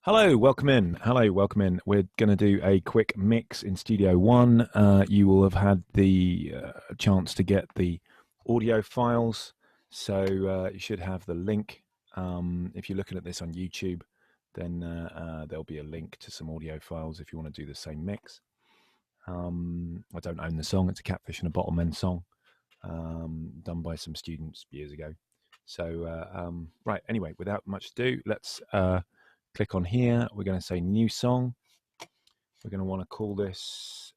Hello, welcome in. Hello, welcome in. We're going to do a quick mix in Studio One. You will have had the chance to get the audio files, so you should have the link. If you're looking at this on YouTube, then there'll be a link to some audio files if you want to do the same mix. I don't own the song. It's a Catfish and a Bottlemen song done by some students years ago. So, right, anyway, without much ado, let's click on here. We're going to say new song. We're going to want to call this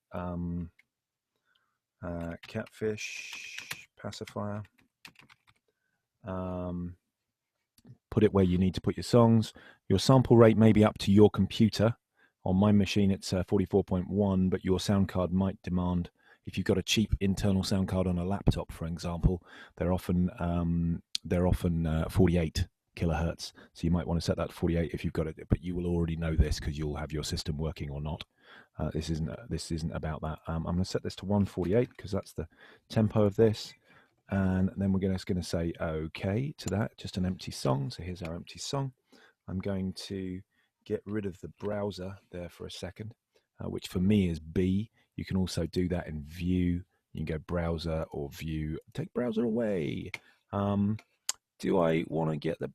Catfish Pacifier. Put it where you need to put your songs. Your sample rate may be up to your computer. On my machine, it's 44.1, but your sound card might demand, if you've got a cheap internal sound card on a laptop, for example, they're often 48 kilohertz. So you might want to set that to 48 if you've got it, but you will already know this because you'll have your system working or not. This isn't about that. I'm going to set this to 148 because that's the tempo of this. And then we're just going to say OK to that, just an empty song. So here's our empty song. I'm going to get rid of the browser there for a second, which for me is B. You can also do that in View. You can go Browser or View. Take Browser away. Do I want to get the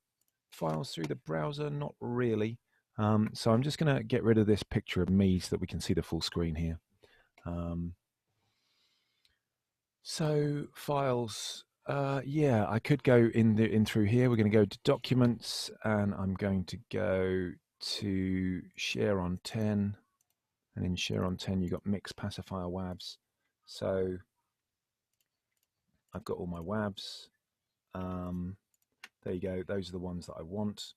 files through the browser? Not really. So I'm just going to get rid of this picture of me so that we can see the full screen here. So files, yeah, I could go in through here. We're going to go to Documents, and I'm going to go to Share on 10, and in Share on 10 you've got Mix Pacifier WAVs. So I've got all my WAVs. There you go. Those are the ones that I want.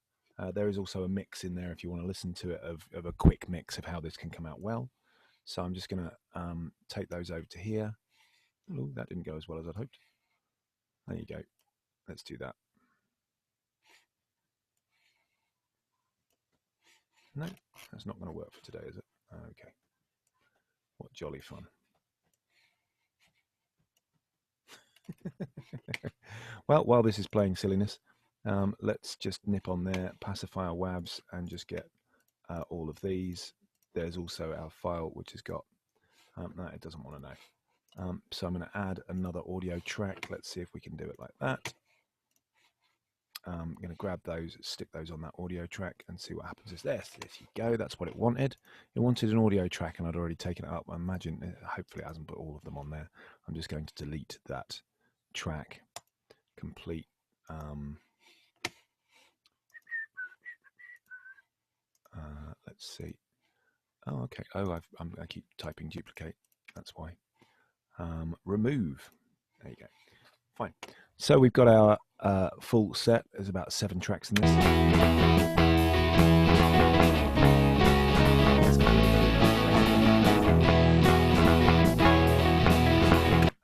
There is also a mix in there if you want to listen to it of a quick mix of how this can come out well. So I'm just going to take those over to here. Oh, that didn't go as well as I'd hoped. There you go. Let's do that. No, that's not going to work for today, is it? Okay. What jolly fun. Well, while this is playing silliness, let's just nip on there, Pacifier WAVs, and just get all of these. There's also our file, which has got, no, it doesn't want to know. So I'm going to add another audio track. Let's see if we can do it like that. I'm going to grab those, stick those on that audio track and see what happens. Is this? There you go. That's what it wanted. It wanted an audio track and I'd already taken it up. I imagine, hopefully it hasn't put all of them on there. I'm just going to delete that track. Complete. Let's see. Oh, okay. Oh, I keep typing duplicate. That's why. Remove. There you go. Fine. So we've got our full set. There's about 7 tracks in this.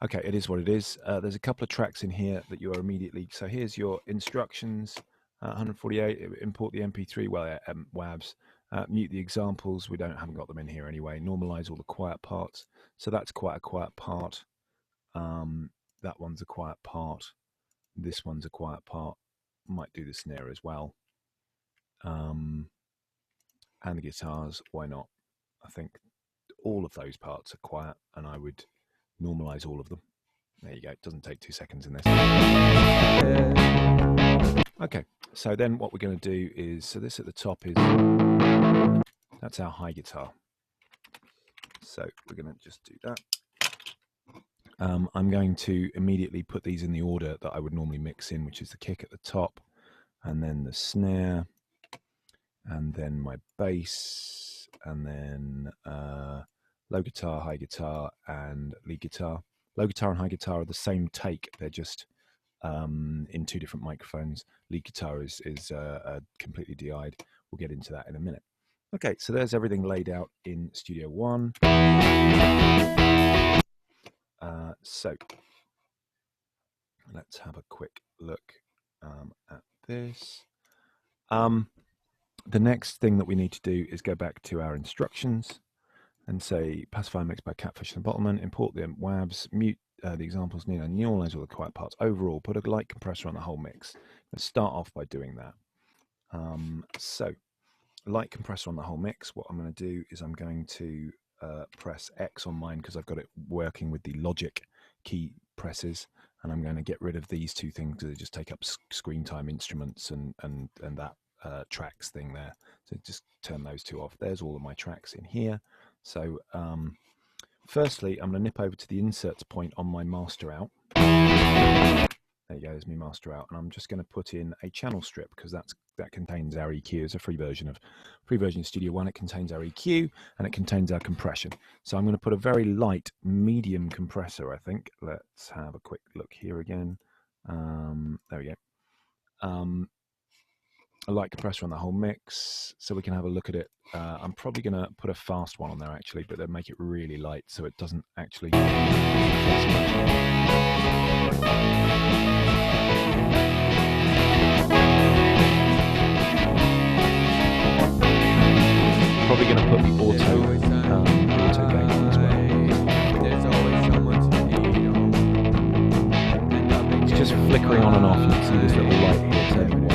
Okay, it is what it is. There's a couple of tracks in here that you are immediately. So here's your instructions. 148. Import the MP3 WAVs. Mute the examples. We haven't got them in here anyway. Normalize all the quiet parts. So that's quite a quiet part. That one's a quiet part. This one's a quiet part. Might do the snare as well. And the guitars, why not? I think all of those parts are quiet, and I would normalize all of them. There you go. It doesn't take 2 seconds in this. Okay, so then what we're going to do is, so this at the top is, that's our high guitar. So we're going to just do that. I'm going to immediately put these in the order that I would normally mix in, which is the kick at the top, and then the snare, and then my bass, and then low guitar, high guitar, and lead guitar. Low guitar and high guitar are the same take. They're just in 2 different microphones. Lead guitar is completely DI'd. We'll get into that in a minute. Okay, so there's everything laid out in Studio One. So let's have a quick look at this. The next thing that we need to do is go back to our instructions and say Pacifier mixed by Catfish and Bottlemen, import the WAVs, mute the examples, normalize all the quiet parts. Overall, put a light compressor on the whole mix. Let's start off by doing that. So light compressor on the whole mix. What I'm going to do is I'm going to press X on mine because I've got it working with the Logic key presses, and I'm going to get rid of these two things because they just take up screen time instruments and that tracks thing there. So just turn those two off. There's all of my tracks in here. So firstly, I'm going to nip over to the inserts point on my master out. There you go, there's my master out, and I'm just going to put in a channel strip because that contains our EQ. It's a free version of Studio One. It contains our EQ and it contains our compression. So I'm going to put a very light medium compressor, I think. Let's have a quick look here again. There we go. A light compressor on the whole mix, so we can have a look at it. I'm probably going to put a fast one on there actually, but then make it really light so it doesn't actually. Probably going to put the auto gain on as well. It's just flickering on and off. You can see this little light here turning on.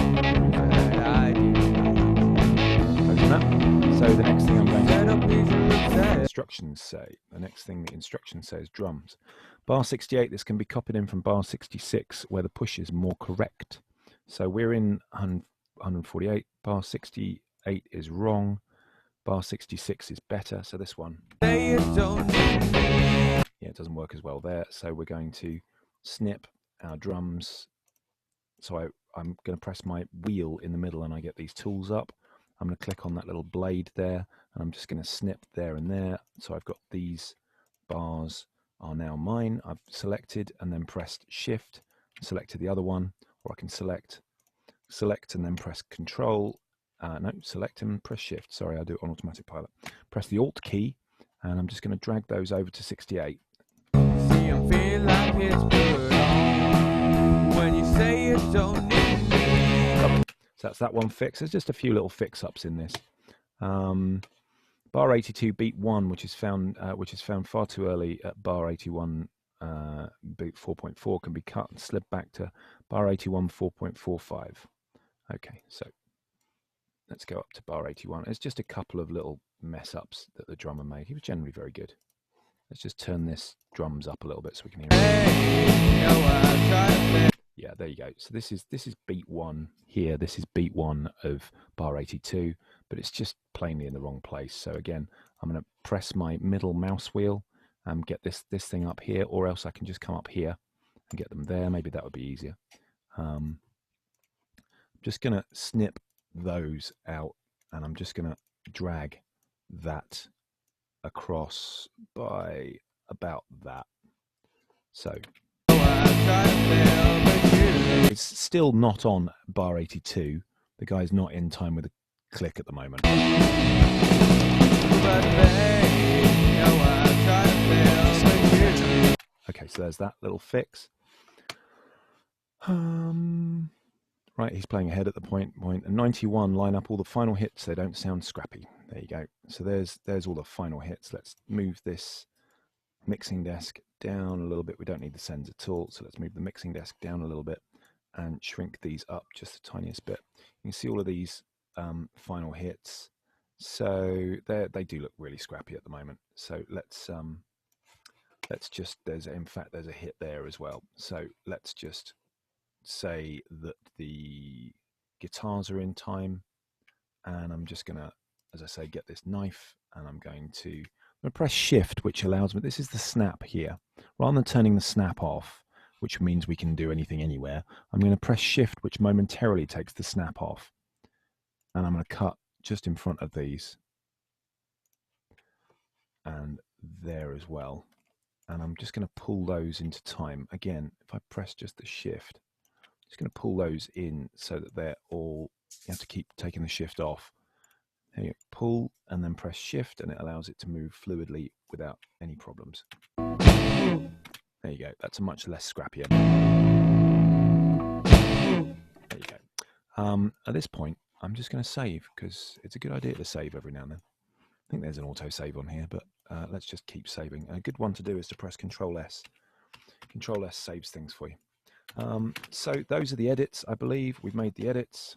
So the next thing I'm going to do, instructions say, the next thing the instructions say is drums. Bar 68, this can be copied in from bar 66 where the push is more correct. So we're in 148, bar 68 is wrong, bar 66 is better, so this one, yeah, it doesn't work as well there. So we're going to snip our drums. So I'm going to press my wheel in the middle and I get these tools up. I'm going to click on that little blade there and I'm just going to snip there and there. So I've got these bars are now mine. I've selected and then pressed shift, selected the other one, or I can select and then press control. No, select and press shift. Sorry, I do it on automatic pilot. Press the alt key and I'm just going to drag those over to 68. See, I'm feeling like it's good when you say you don't need me. So that's that one fix. There's just a few little fix-ups in this. Bar 82 beat 1, which is found far too early at bar 81 beat 4.4, can be cut and slid back to bar 81 4.45. Okay, so let's go up to bar 81. It's just a couple of little mess-ups that the drummer made. He was generally very good. Let's just turn this drums up a little bit so we can hear it. Yeah, there you go. So this is beat 1 here. This is beat 1 of bar 82, but it's just plainly in the wrong place. So again, I'm going to press my middle mouse wheel and get this thing up here, or else I can just come up here and get them there. Maybe that would be easier. I'm just going to snip those out, and I'm just going to drag that across by about that. So it's still not on bar 82. The guy's not in time with a click at the moment. Okay, so there's that little fix. Right, he's playing ahead at the point. And 91, line up all the final hits. They don't sound scrappy. There you go. So there's all the final hits. Let's move this mixing desk down a little bit. We don't need the sends at all. So let's move the mixing desk down a little bit and shrink these up just the tiniest bit. You can see all of these final hits. So they do look really scrappy at the moment. So let's just, in fact there's a hit there as well. So let's just say that the guitars are in time, and I'm just gonna, as I say, get this knife, and I'm going to press shift, which allows me, this is the snap here. Rather than turning the snap off, which means we can do anything anywhere, I'm going to press shift, which momentarily takes the snap off, and I'm going to cut just in front of these and there as well, and I'm just going to pull those into time. Again, if I press just the shift, I'm just going to pull those in so that they're all, you have to keep taking the shift off. There you go, pull and then press shift, and it allows it to move fluidly without any problems. There you go, that's a much less scrappier. There you go. At this point, I'm just going to save, because it's a good idea to save every now and then. I think there's an auto save on here, but let's just keep saving. And a good one to do is to press Control S. Control S saves things for you. So those are the edits, I believe. We've made the edits.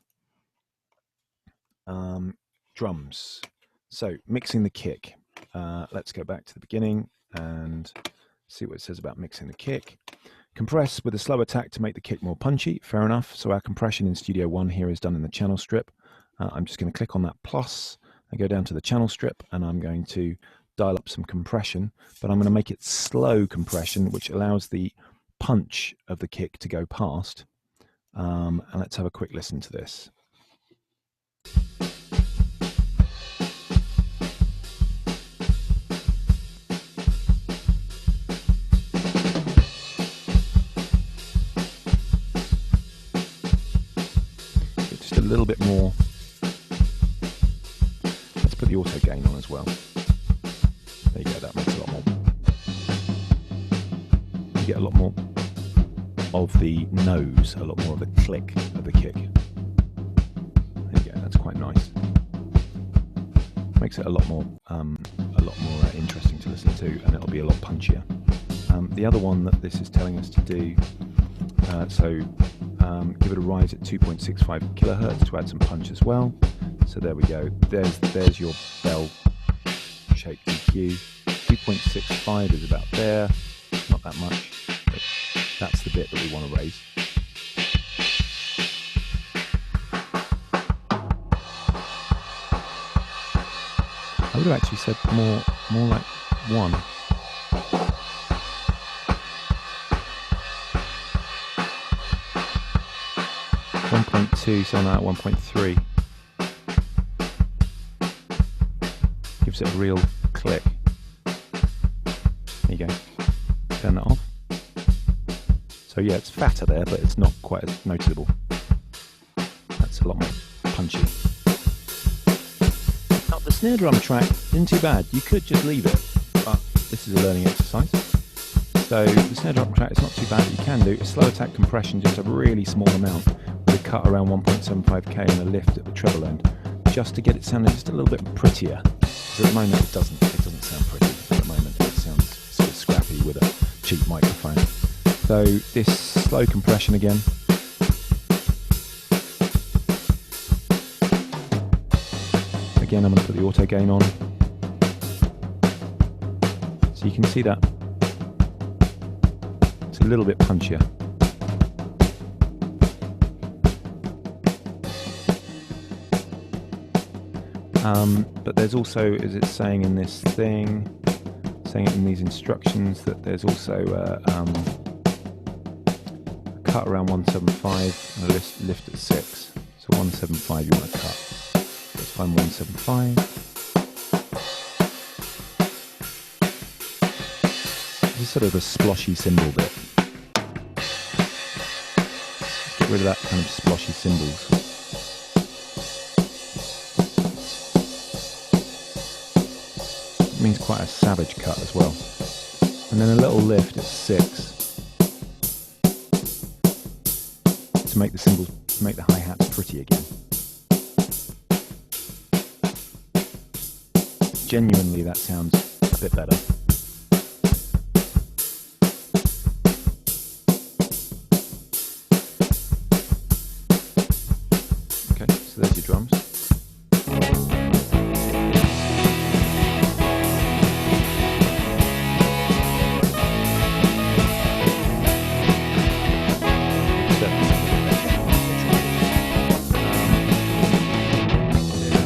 drums. So mixing the kick. Let's go back to the beginning and see what it says about mixing the kick. Compress with a slow attack to make the kick more punchy. Fair enough. So our compression in Studio One here is done in the channel strip. I'm just going to click on that plus and go down to the channel strip, and I'm going to dial up some compression, but I'm going to make it slow compression, which allows the punch of the kick to go past. And let's have a quick listen to this. Just a little bit more. Let's put the auto gain on as well. There you go, that makes a lot more. You get a lot more of the nose, a lot more of the click of the kick. There you go, that's quite nice. Makes it a lot more interesting to listen to, and it'll be a lot punchier. The other one that this is telling us to do, give it a rise at 2.65 kilohertz to add some punch as well. So there we go. There's your bell-shaped EQ. 2.65 is about there. Not that much, but that's the bit that we want to raise. I would have actually said more like 1. 1.2, so now at 1.3. Gives it a real click. There you go. Turn that off. So yeah, it's fatter there, but it's not quite as noticeable. That's a lot more punchy. Now the snare drum track isn't too bad. You could just leave it, but this is a learning exercise. So the snare drum track is not too bad. You can do a slow attack compression, just a really small amount, with a cut around 1.75k and a lift at the treble end, just to get it sounding just a little bit prettier. Because at the moment it doesn't sound pretty. At the moment it sounds sort of scrappy with a cheap microphone. So this slow compression again. Again, I'm going to put the auto gain on. So you can see that it's a little bit punchier. But there's also, as it's saying in this thing, saying it in these instructions, that there's also a cut around 175 and a lift at 6. So 175 you want to cut. Let's find 175. This is sort of a sploshy cymbal bit. Get rid of that kind of sploshy cymbals. It means quite a savage cut as well. And then a little lift at 6 to make the cymbals, to make the hi-hats pretty again. Genuinely, that sounds a bit better. Okay, so there's your drums.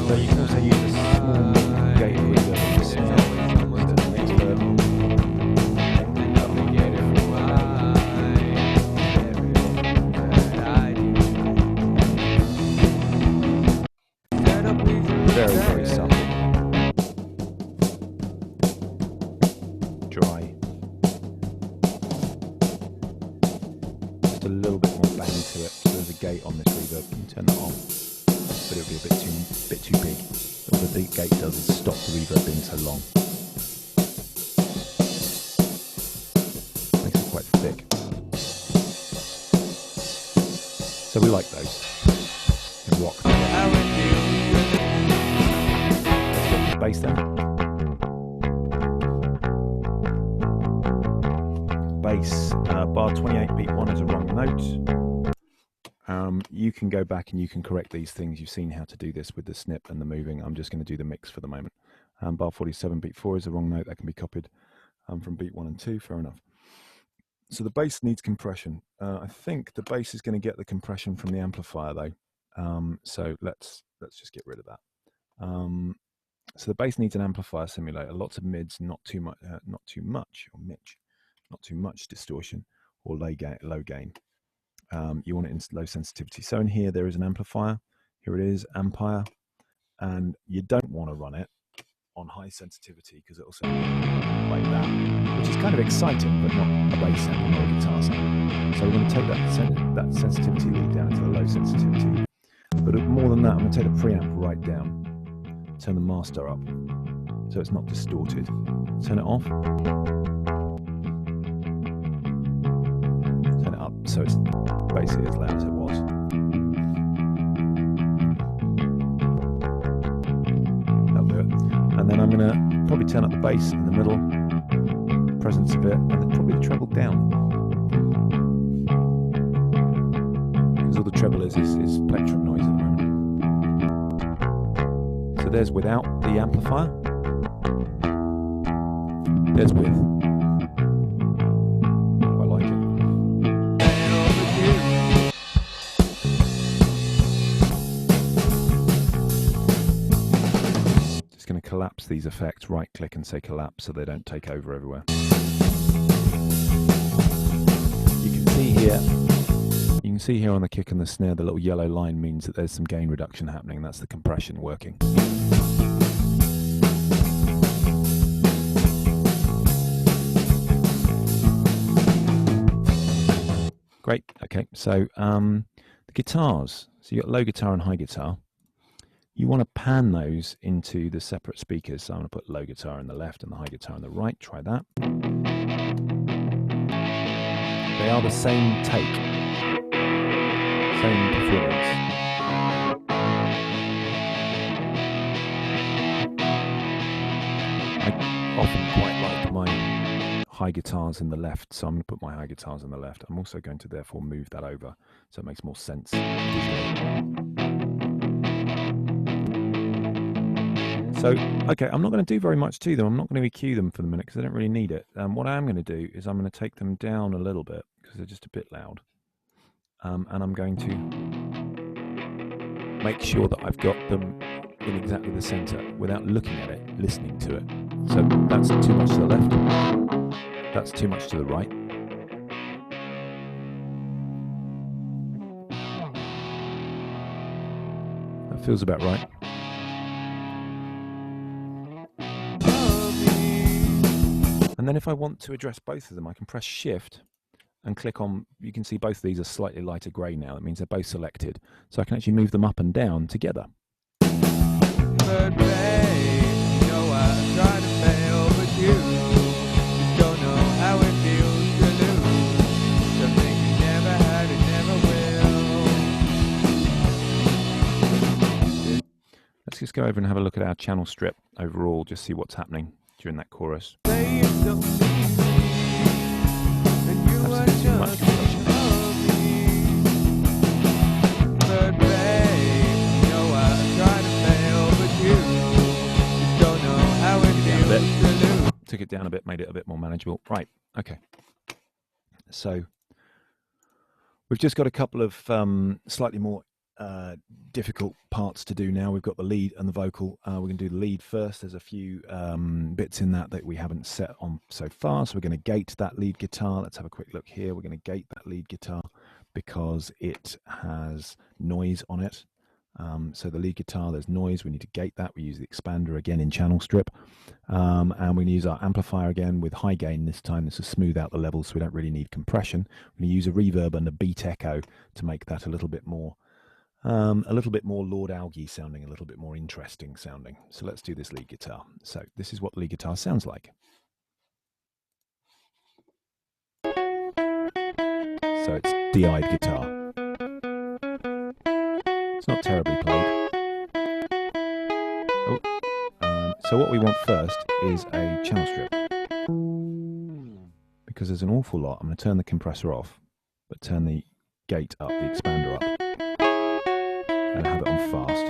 So you can also use a small gate reverb on the snare that makes the very, very subtle, dry, just a little bit more bang to it. So there's a gate on this reverb. You can turn that off, but it'll be a bit too big. What the gate does is stop the reverb being so long. Makes it quite thick. So we like those. They rock. Let's get the bass then. Bass, bar 28 beat 1 is a wrong note. You can go back and you can correct these things. You've seen how to do this with the snip and the moving. I'm just going to do the mix for the moment. Bar 47, beat 4 is the wrong note. That can be copied from beat 1 and 2. Fair enough. So the bass needs compression. I think the bass is going to get the compression from the amplifier though. So let's just get rid of that. So the bass needs an amplifier simulator. Lots of mids, not too much, not too much distortion or low gain. You want it in low sensitivity. So in here there is an amplifier. Here it is, Ampire, and you don't want to run it on high sensitivity because it'll sound like that, which is kind of exciting, but not a bass sound or a guitar sound. So we're going to take that sensitivity lead down into the low sensitivity. But more than that, I'm going to take the preamp right down, turn the master up so it's not distorted. Turn it off. Turn it up so it's basically as loud as it was. That'll do it. And then I'm going to probably turn up the bass in the middle, presence a bit, and then probably the treble down. Because all the treble is plectrum noise at the moment. So there's without the amplifier. There's with. I like it. Just going to collapse these effects, right click and say collapse so they don't take over everywhere. You can see here on the kick and the snare, the little yellow line means that there's some gain reduction happening. That's the compression working. Great. Okay, so the guitars. So you've got low guitar and high guitar. You want to pan those into the separate speakers. So I'm going to put low guitar on the left and the high guitar on the right. Try that. They are the same take, same performance. I often quite like my high guitars in the left, so I'm going to put my high guitars in the left. I'm also going to therefore move that over so it makes more sense visually. So, okay, I'm not going to do very much to them. I'm not going to EQ them for the minute because I don't really need it. What I am going to do is I'm going to take them down a little bit because they're just a bit loud. And I'm going to make sure that I've got them in exactly the center without looking at it, listening to it. So that's too much to the left. That's too much to the right. That feels about right. And then if I want to address both of them, I can press Shift and click on, you can see both of these are slightly lighter grey now. It means they're both selected. So I can actually move them up and down together. But babe, you know I try to fail, but you just don't know how it feels to lose. Something you never had and never will. Let's just go over and have a look at our channel strip overall, just see what's happening during that chorus. Too much compression. But babe, you know I try to fail, but you don't know how it feels to lose. Took it down a bit, made it a bit more manageable. Right, okay. So we've just got a couple of slightly more difficult parts to do now. We've got the lead and the vocal. We're going to do the lead first. There's a few bits in that we haven't set on so far, so we're going to gate that lead guitar. Let's have a quick look here. We're going to gate that lead guitar because it has noise on it. So the lead guitar, there's noise. We need to gate that. We use the expander again in channel strip, and we use our amplifier again with high gain this time. This will smooth out the levels, so we don't really need compression. We're going to use a reverb and a beat echo to make that a little bit more Lord Alge sounding, a little bit more interesting sounding. So let's do this lead guitar. So this is what the lead guitar sounds like. So it's DI'd guitar. It's not terribly played. So what we want first is a channel strip. Because there's an awful lot. I'm going to turn the compressor off, but turn the gate up, the expander up. going to have it on fast.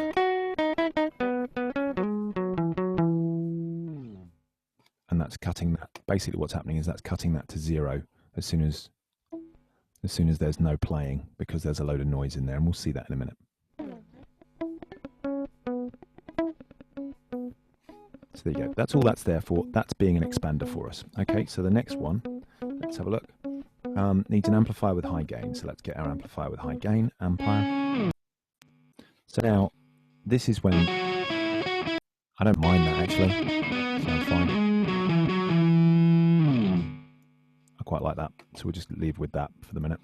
And that's cutting that. Basically what's happening is that's cutting that to 0 as soon as there's no playing, because there's a load of noise in there, and we'll see that in a minute. So there you go. That's all that's there for. That's being an expander for us. Okay, so the next one, let's have a look. Needs an amplifier with high gain. So let's get our amplifier with high gain, amplifier. So now, this is when, I don't mind that actually, sounds fine. I quite like that, so we'll just leave with that for the minute.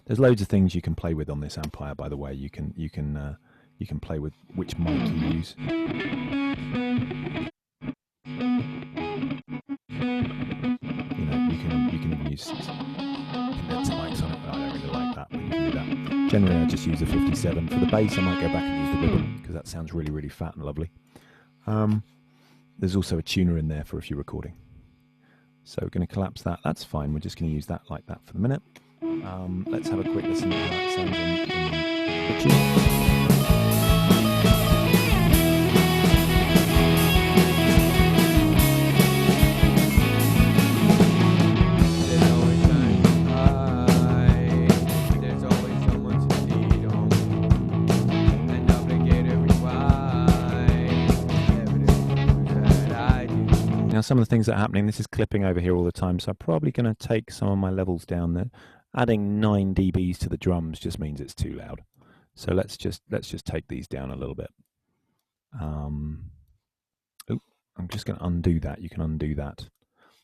There's loads of things you can play with on this amplifier, by the way. You can play with which mic you use. You can even use condenser mics on it, but I don't really like that, but you can do that. Generally, I just use a 57. For the bass, I might go back and use the ribbon, because that sounds really, really fat and lovely. There's also a tuner in there for if you're recording. So we're going to collapse that. That's fine. We're just going to use that like that for the minute. Let's have a quick listen to how that sounds in the tune. Now some of the things that are happening, this is clipping over here all the time, so I'm probably going to take some of my levels down there. Adding 9 dBs to the drums just means it's too loud. So let's just take these down a little bit. I'm just going to undo that. You can undo that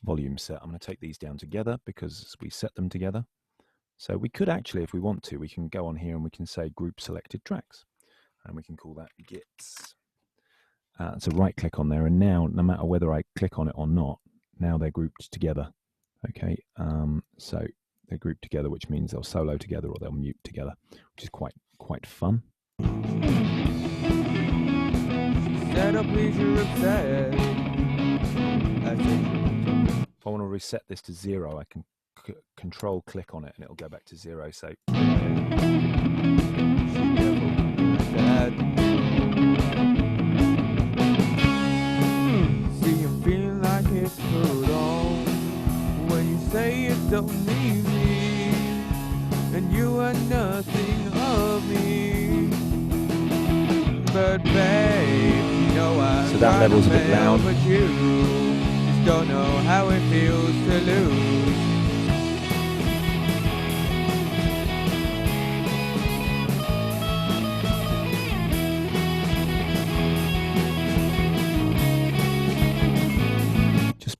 volume set. I'm going to take these down together because we set them together. So we could actually, if we want to, we can go on here and we can say group selected tracks. And we can call that gits. So right click on there, and now no matter whether I click on it or not, now they're grouped together. Okay, so they're grouped together, which means they'll solo together or they'll mute together, which is quite fun. If I want to reset this to 0, I can control click on it and it'll go back to 0. So say you don't need me, and you are nothing of me. But babe, you know I so that level's a bit loud. But you just don't know how it feels to lose.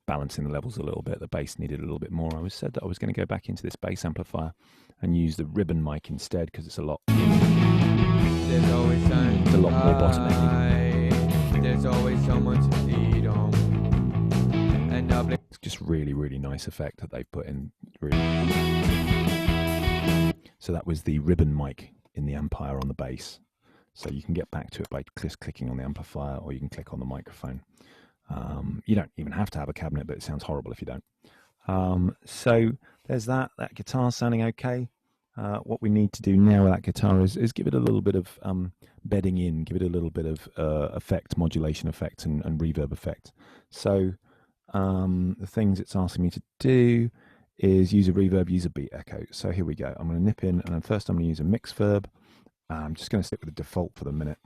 Balancing the levels a little bit. The bass needed a little bit more. I said that I was going to go back into this bass amplifier and use the ribbon mic instead because it's a lot. There's always time. It's a lot more bottlenecky. There's always someone to lead on. And it's just really, really nice effect that they've put in. Really. So that was the ribbon mic in the amplifier on the bass. So you can get back to it by just clicking on the amplifier, or you can click on the microphone. You don't even have to have a cabinet, but it sounds horrible if you don't. So there's that guitar sounding okay. What we need to do now with that guitar is give it a little bit of bedding in, give it a little bit of effect, modulation effect and reverb effect. So the things it's asking me to do is use a reverb, use a beat echo. So here we go. I'm going to nip in, and then first I'm going to use a mix verb. I'm just going to stick with the default for the minute.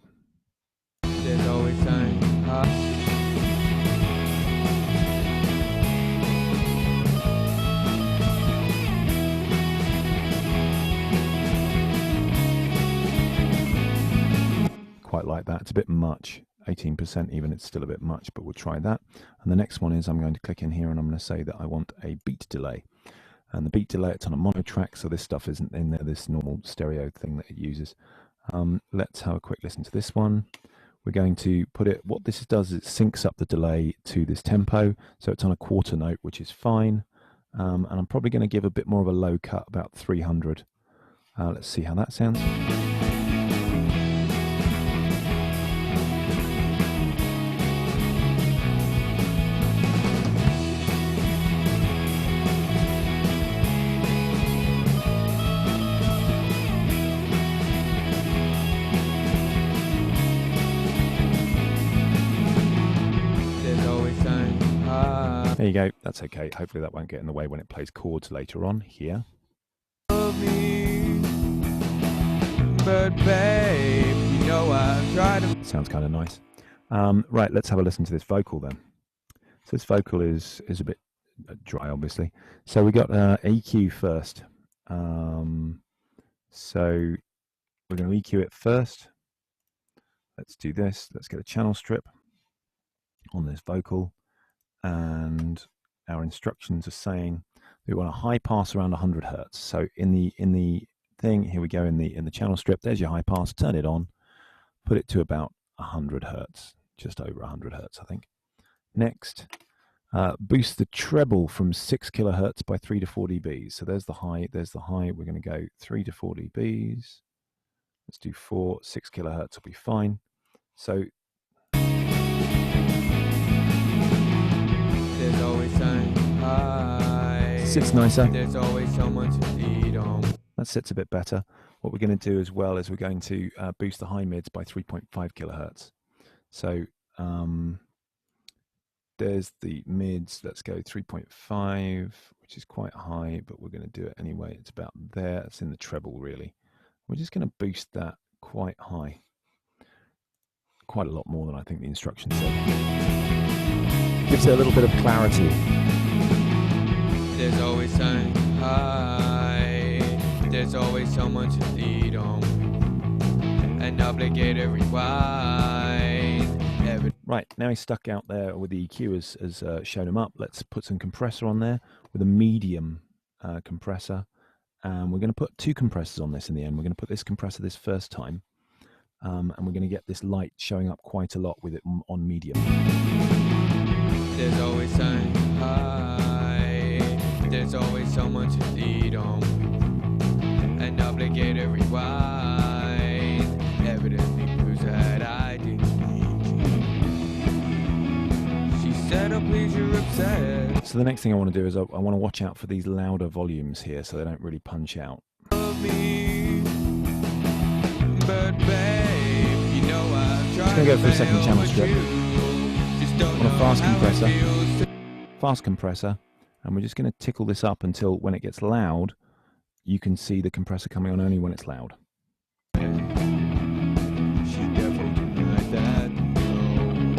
There's always time. Quite like that. It's a bit much. 18% even, it's still a bit much, but we'll try that. And the next one is I'm going to click in here and I'm going to say that I want a beat delay. And the beat delay, it's on a mono track, so this stuff isn't in there, this normal stereo thing that it uses. Let's have a quick listen to this one. We're going to put it, what this does is it syncs up the delay to this tempo, so it's on a quarter note, which is fine. And I'm probably going to give a bit more of a low cut, about 300. Let's see how that sounds. There you go. That's okay. Hopefully that won't get in the way when it plays chords later on here. Of me, but babe, you know I've tried to. Sounds kind of nice. Right, let's have a listen to this vocal then. So this vocal is a bit dry, obviously. So we got EQ first. So we're going to EQ it first. Let's do this. Let's get a channel strip on this vocal, and our instructions are saying we want a high pass around 100 hertz. So in the thing, here we go in the channel strip. There's your high pass. Turn it on. Put it to about 100 hertz, just over 100 hertz, I think. Next, boost the treble from 6 kilohertz by 3 to 4 dBs. So there's the high. There's the high. We're going to go 3 to 4 dBs. Let's do 4. 6 kilohertz will be fine. So There's always something high. sits nicer. There's always someone to lead on. That sits a bit better. What we're going to do as well is we're going to boost the high mids by 3.5 kilohertz. So there's the mids. Let's go 3.5, which is quite high, but we're going to do it anyway. It's about there. It's in the treble, really. We're just going to boost that quite high. Quite a lot more than I think the instructions said. Gives it a little bit of clarity. There's always something high. There's always someone to lead on. An obligated rewind. Right, now he's stuck out there with the EQ has shown him up. Let's put some compressor on there with a medium compressor. And we're going to put 2 compressors on this in the end. We're going to put this compressor this first time. And we're going to get this light showing up quite a lot with it on medium. There's always something high. There's always someone to lead on. An obligated rewind. Evidently proves that I didn't need you. She said, oh please, you're upset. So the next thing I want to do is I want to watch out for these louder volumes here so they don't really punch out. Of me, but babe, you know I've tried. Just going to go for a second channel strip. On a fast compressor, and we're just going to tickle this up until when it gets loud, you can see the compressor coming on only when it's loud. She never denied that, no.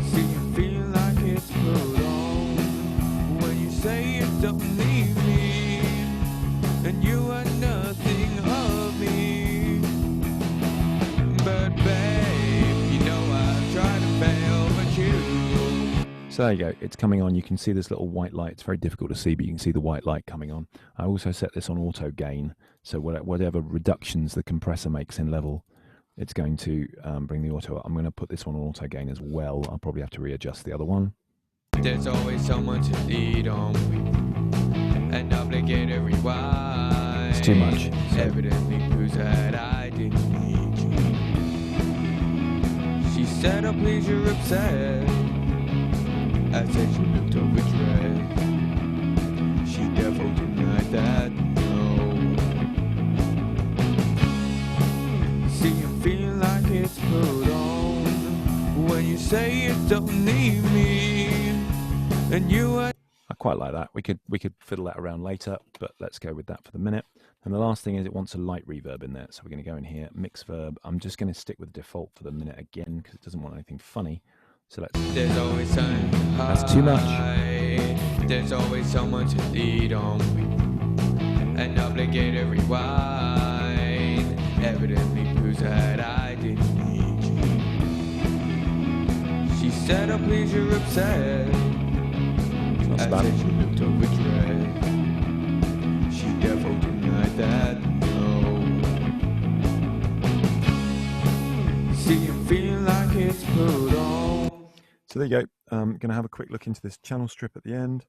See you feel like it's put on when you say you don't need me, and you are nothing of me, but babe, you know I've tried to fail, but you. So there you go, it's coming on. You can see this little white light. It's very difficult to see, but you can see the white light coming on. I also set this on auto gain, so whatever reductions the compressor makes in level, it's going to bring the auto up. I'm going to put this one on auto gain as well. I'll probably have to readjust the other one. There's always someone to lead on. An obligated rewind. It's too much. So. Evidently proves that I didn't need you. She said, oh please, you're upset. I said she looked over dread. She never denied that, no. See you feel like it's put on when you say you don't need me, and you are. I quite like that. We could fiddle that around later, but let's go with that for the minute. And the last thing is it wants a light reverb in there, so we're going to go in here, mix verb. I'm just going to stick with default for the minute again because it doesn't want anything funny. So let's. There's always something high. That's too much. There's always someone to lead on. An obligated rewind. Evidently proves that I didn't need you. She said, oh please, you're upset. Not I so bad. said she looked over dread. She never denied that, no. See you feel like it's put on. So there you go. I'm going to have a quick look into this channel strip at the end.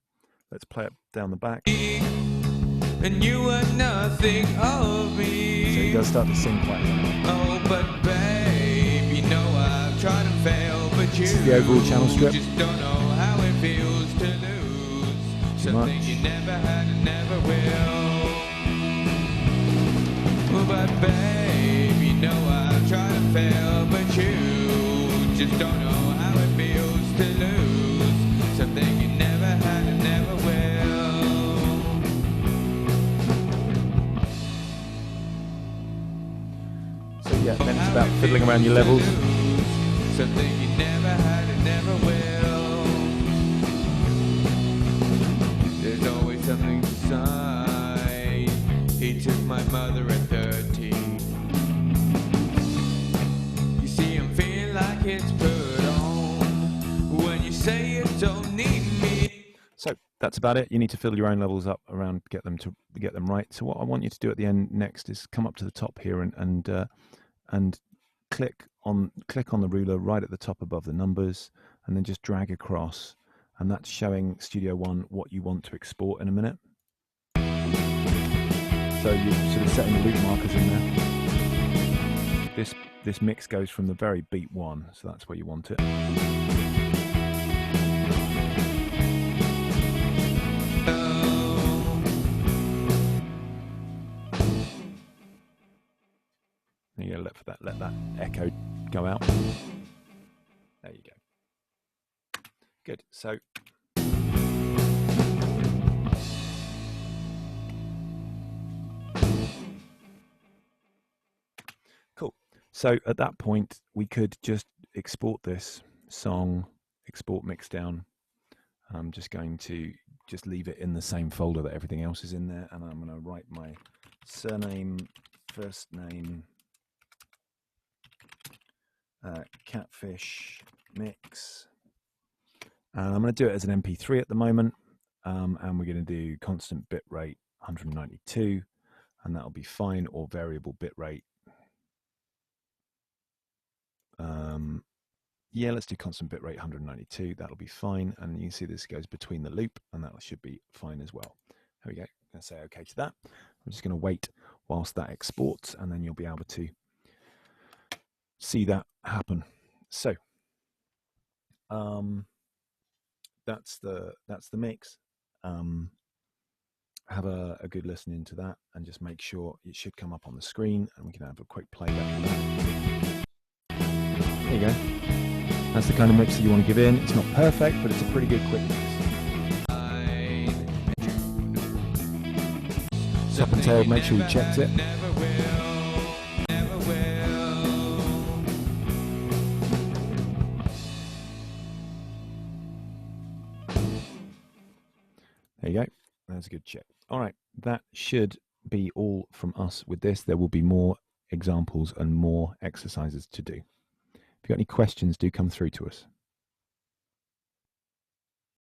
Let's play it down the back. And you are nothing of me. So he does start to sing quite loud. Oh, but babe, you know I've tried to fail, but you. This is the overall channel strip. Just don't know how it feels to lose something much. you never had and never will. Oh, but babe, you know I've tried to fail, but you just don't know how it feels to lose, something you never had and never will. So yeah, then it's about fiddling around your levels. Something you never had and never will. There's always something to say. He took my mother at 13. You see, I'm feeling like it's put on when you say you don't need me. So that's about it. You need to fiddle your own levels up around, get them right. So what I want you to do at the end next is come up to the top here and click on the ruler right at the top above the numbers, and then just drag across, and that's showing Studio One what you want to export in a minute. So you're sort of setting the loop markers in there. This mix goes from the very beat 1, so that's where you want it. You gotta let that echo go out. There you go. Good. So cool. So at that point, we could just export this song, export mixdown. I'm just going to just leave it in the same folder that everything else is in there, and I'm going to write my surname, first name, Catfish mix, and I'm going to do it as an MP3 at the moment, and we're going to do constant bit rate 192, and that'll be fine, or variable bit rate. Yeah, let's do constant bit rate 192. That'll be fine, and you can see this goes between the loop, and that should be fine as well. There we go. I'm going to say OK to that. I'm just going to wait whilst that exports, and then you'll be able to see that happen. So that's the mix. Have a good listen into that, and just make sure it should come up on the screen, and we can have a quick playback of that. There you go. That's the kind of mix that you want to give in. It's not perfect, but it's a pretty good quick mix. Top and tail, make sure you checked it. There you go. That's a good check. All right, that should be all from us with this. There will be more examples and more exercises to do. If you've got any questions, do come through to us.